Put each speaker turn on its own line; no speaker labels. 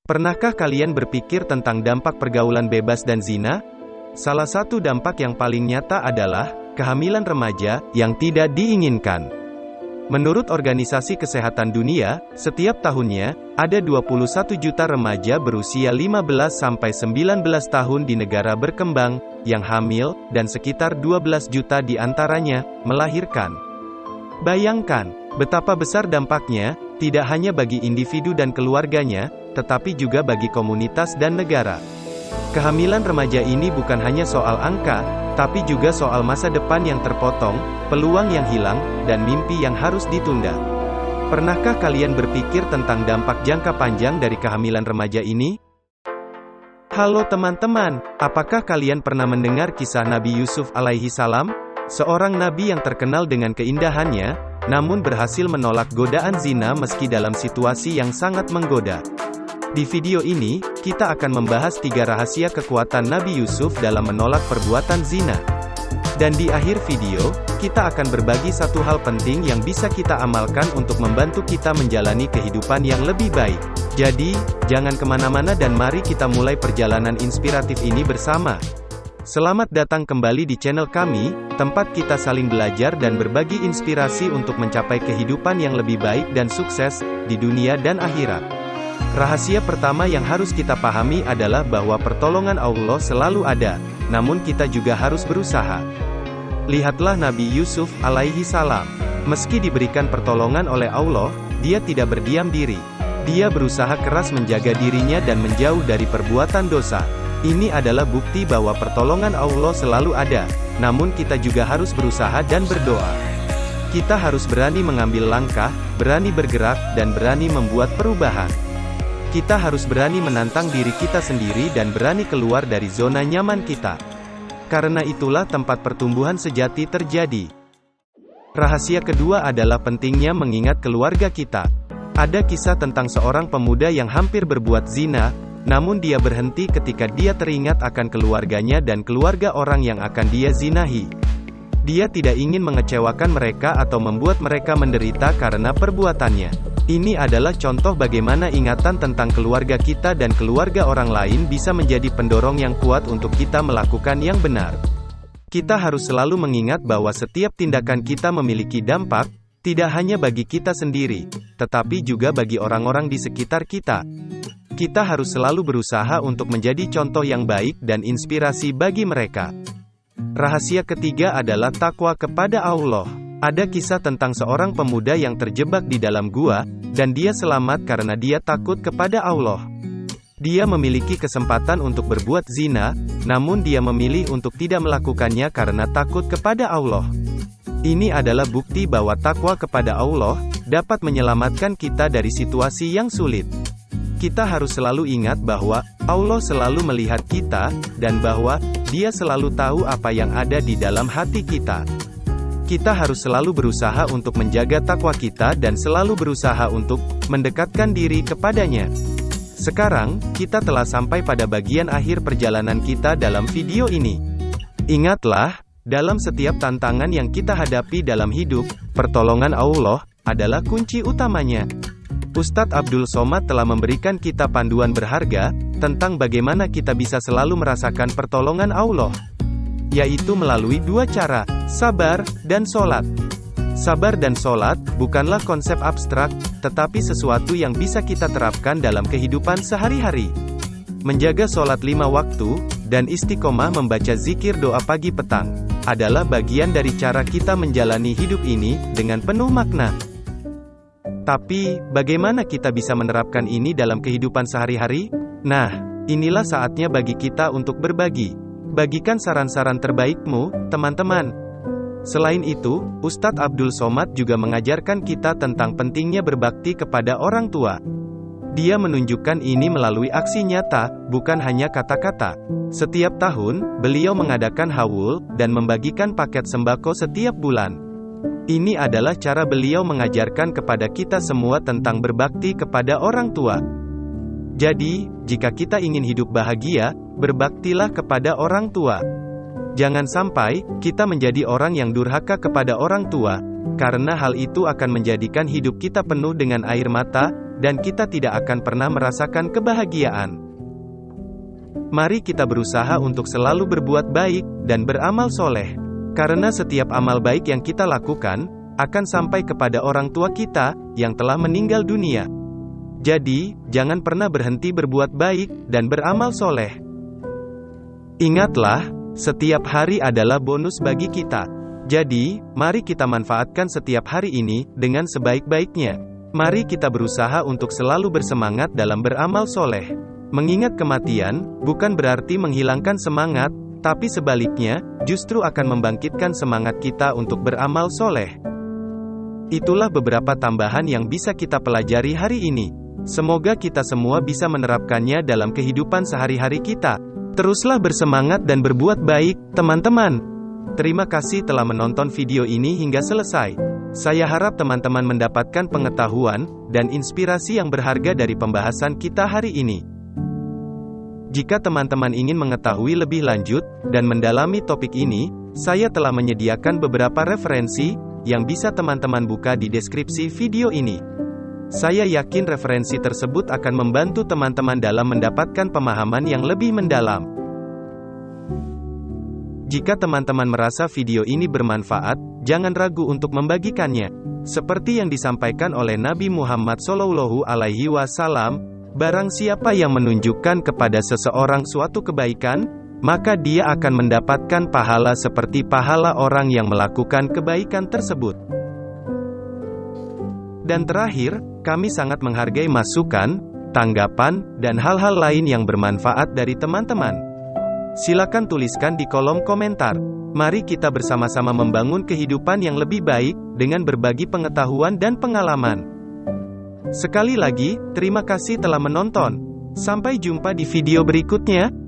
Pernahkah kalian berpikir tentang dampak pergaulan bebas dan zina? Salah satu dampak yang paling nyata adalah kehamilan remaja yang tidak diinginkan. Menurut Organisasi Kesehatan Dunia, setiap tahunnya ada 21 juta remaja berusia 15-19 tahun di negara berkembang yang hamil, dan sekitar 12 juta di antaranya melahirkan. Bayangkan betapa besar dampaknya, tidak hanya bagi individu dan keluarganya, tetapi juga bagi komunitas dan negara. Kehamilan remaja ini bukan hanya soal angka, tapi juga soal masa depan yang terpotong, peluang yang hilang, dan mimpi yang harus ditunda. Pernahkah kalian berpikir tentang dampak jangka panjang dari kehamilan remaja ini? Halo teman-teman, apakah kalian pernah mendengar kisah Nabi Yusuf alaihi salam? Seorang nabi yang terkenal dengan keindahannya, namun berhasil menolak godaan zina meski dalam situasi yang sangat menggoda. Di video ini, kita akan membahas 3 rahasia kekuatan Nabi Yusuf dalam menolak perbuatan zina. Dan di akhir video, kita akan berbagi satu hal penting yang bisa kita amalkan untuk membantu kita menjalani kehidupan yang lebih baik. Jadi, jangan kemana-mana dan mari kita mulai perjalanan inspiratif ini bersama. Selamat datang kembali di channel kami, tempat kita saling belajar dan berbagi inspirasi untuk mencapai kehidupan yang lebih baik dan sukses, di dunia dan akhirat. Rahasia pertama yang harus kita pahami adalah bahwa pertolongan Allah selalu ada, namun kita juga harus berusaha. Lihatlah Nabi Yusuf alaihi salam. Meski diberikan pertolongan oleh Allah, dia tidak berdiam diri. Dia berusaha keras menjaga dirinya dan menjauh dari perbuatan dosa. Ini adalah bukti bahwa pertolongan Allah selalu ada, namun kita juga harus berusaha dan berdoa. Kita harus berani mengambil langkah, berani bergerak, dan berani membuat perubahan. Kita harus berani menantang diri kita sendiri dan berani keluar dari zona nyaman kita. Karena itulah tempat pertumbuhan sejati terjadi. Rahasia kedua adalah pentingnya mengingat keluarga kita. Ada kisah tentang seorang pemuda yang hampir berbuat zina, namun dia berhenti ketika dia teringat akan keluarganya dan keluarga orang yang akan dia zinahi. Dia tidak ingin mengecewakan mereka atau membuat mereka menderita karena perbuatannya. Ini adalah contoh bagaimana ingatan tentang keluarga kita dan keluarga orang lain bisa menjadi pendorong yang kuat untuk kita melakukan yang benar. Kita harus selalu mengingat bahwa setiap tindakan kita memiliki dampak, tidak hanya bagi kita sendiri, tetapi juga bagi orang-orang di sekitar kita. Kita harus selalu berusaha untuk menjadi contoh yang baik dan inspirasi bagi mereka. Rahasia ketiga adalah takwa kepada Allah. Ada kisah tentang seorang pemuda yang terjebak di dalam gua, dan dia selamat karena dia takut kepada Allah. Dia memiliki kesempatan untuk berbuat zina, namun dia memilih untuk tidak melakukannya karena takut kepada Allah. Ini adalah bukti bahwa takwa kepada Allah dapat menyelamatkan kita dari situasi yang sulit. Kita harus selalu ingat bahwa Allah selalu melihat kita, dan bahwa Dia selalu tahu apa yang ada di dalam hati kita. Kita harus selalu berusaha untuk menjaga takwa kita dan selalu berusaha untuk mendekatkan diri kepadanya. Sekarang, kita telah sampai pada bagian akhir perjalanan kita dalam video ini. Ingatlah, dalam setiap tantangan yang kita hadapi dalam hidup, pertolongan Allah adalah kunci utamanya. Ustadz Abdul Somad telah memberikan kita panduan berharga tentang bagaimana kita bisa selalu merasakan pertolongan Allah, yaitu melalui 2 cara, sabar dan sholat. Sabar dan sholat bukanlah konsep abstrak, tetapi sesuatu yang bisa kita terapkan dalam kehidupan sehari-hari. Menjaga sholat 5 waktu, dan istiqomah membaca zikir doa pagi petang, adalah bagian dari cara kita menjalani hidup ini dengan penuh makna. Tapi, bagaimana kita bisa menerapkan ini dalam kehidupan sehari-hari? Nah, inilah saatnya bagi kita untuk berbagi. Bagikan saran-saran terbaikmu, teman-teman. Selain itu, Ustadz Abdul Somad juga mengajarkan kita tentang pentingnya berbakti kepada orang tua. Dia menunjukkan ini melalui aksi nyata, bukan hanya kata-kata. Setiap tahun, beliau mengadakan haul, dan membagikan paket sembako setiap bulan. Ini adalah cara beliau mengajarkan kepada kita semua tentang berbakti kepada orang tua. Jadi, jika kita ingin hidup bahagia, berbaktilah kepada orang tua. Jangan sampai kita menjadi orang yang durhaka kepada orang tua, karena hal itu akan menjadikan hidup kita penuh dengan air mata, dan kita tidak akan pernah merasakan kebahagiaan. Mari kita berusaha untuk selalu berbuat baik, dan beramal soleh. Karena setiap amal baik yang kita lakukan, akan sampai kepada orang tua kita, yang telah meninggal dunia. Jadi, jangan pernah berhenti berbuat baik, dan beramal soleh. Ingatlah, setiap hari adalah bonus bagi kita. Jadi, mari kita manfaatkan setiap hari ini, dengan sebaik-baiknya. Mari kita berusaha untuk selalu bersemangat dalam beramal soleh. Mengingat kematian, bukan berarti menghilangkan semangat, tapi sebaliknya, justru akan membangkitkan semangat kita untuk beramal soleh. Itulah beberapa tambahan yang bisa kita pelajari hari ini. Semoga kita semua bisa menerapkannya dalam kehidupan sehari-hari kita. Teruslah bersemangat dan berbuat baik, teman-teman. Terima kasih telah menonton video ini hingga selesai. Saya harap teman-teman mendapatkan pengetahuan dan inspirasi yang berharga dari pembahasan kita hari ini. Jika teman-teman ingin mengetahui lebih lanjut dan mendalami topik ini, saya telah menyediakan beberapa referensi yang bisa teman-teman buka di deskripsi video ini. Saya yakin referensi tersebut akan membantu teman-teman dalam mendapatkan pemahaman yang lebih mendalam. Jika teman-teman merasa video ini bermanfaat, jangan ragu untuk membagikannya. Seperti yang disampaikan oleh Nabi Muhammad SAW, barang siapa yang menunjukkan kepada seseorang suatu kebaikan, maka dia akan mendapatkan pahala seperti pahala orang yang melakukan kebaikan tersebut. Dan terakhir, kami sangat menghargai masukan, tanggapan, dan hal-hal lain yang bermanfaat dari teman-teman. Silakan tuliskan di kolom komentar. Mari kita bersama-sama membangun kehidupan yang lebih baik, dengan berbagi pengetahuan dan pengalaman. Sekali lagi, terima kasih telah menonton. Sampai jumpa di video berikutnya.